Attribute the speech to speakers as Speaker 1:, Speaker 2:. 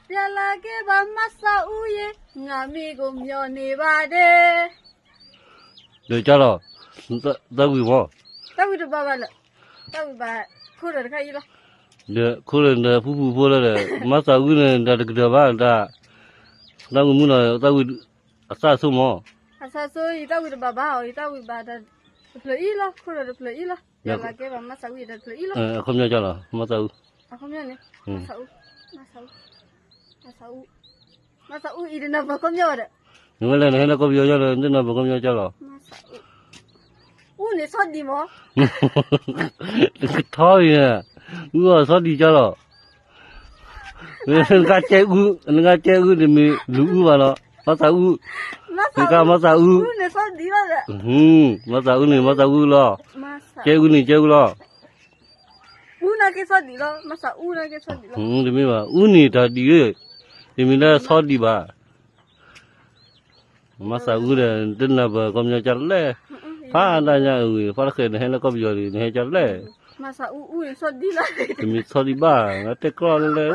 Speaker 1: ပြန်လာခဲ့ပါမဆာဦးရေငါမိကိုမျောနေပါတယ်
Speaker 2: လေကြတော့တော့ဝီမော
Speaker 1: တောက်ပြီးတော့ပါပါလို့တောက်ပြီးပါခိုးတယ်တခါကြီးလား
Speaker 2: လေခိုးတယ်ဖူးဖိုးလဲမဆာဦးနဲ့တကယ်ပါဒါတော့မှုနော်တော့ဝီအစဆုံးမော
Speaker 1: အဆာဆိုရီတောက်ပြီးတော့ပါပါဟောတောက်ပြီးပါတဲ့ဖလီလားခိုးတယ်ဖလီလားပြန်လာခဲ့ပါမဆာဦးရေတဲ့ဖလီလား
Speaker 2: အခုမြောက်ကြလားမဆာဦး
Speaker 1: အခုမြနေမဆာဦးဤတဲ့နော်ဘာကမြောတဲ့
Speaker 2: ငွေလည်းလည်းကောပြောကြတယ်တင်းတော့ဘကောမြောက်ကြလား
Speaker 1: မဆာဦးနေဆော့ဒီမော
Speaker 2: ထောင်းရဦးကစောတီကြတော့ငါကျဲဦးဒီမီလူဦးပါတော့မဆာဦး ဒီကမဆာဦး
Speaker 1: ဦးနေဆော့ဒီပါလေ
Speaker 2: မဆာဦးနေမဆာဦးလား
Speaker 1: မဆာ
Speaker 2: ကျဲဦးနေကျဲဦးလား
Speaker 1: ဦးနာကေဆော့ဒီလားမဆာဦးနာကေဆော့ဒီလား
Speaker 2: ဒီမီပါဦးနေတာဒီရဒီမီလည်းစောတီပါမဆာဦးတဲ့တင်းတော့ဘကောမြောက်ကြလဲဖာအတညာဦးဖာခဲနေလည်းကောပြောနေကြလဲ
Speaker 1: မဆာဦးနေဆော့ဒီလား
Speaker 2: ဒီမီစောတီပါငါတက်ကောလဲ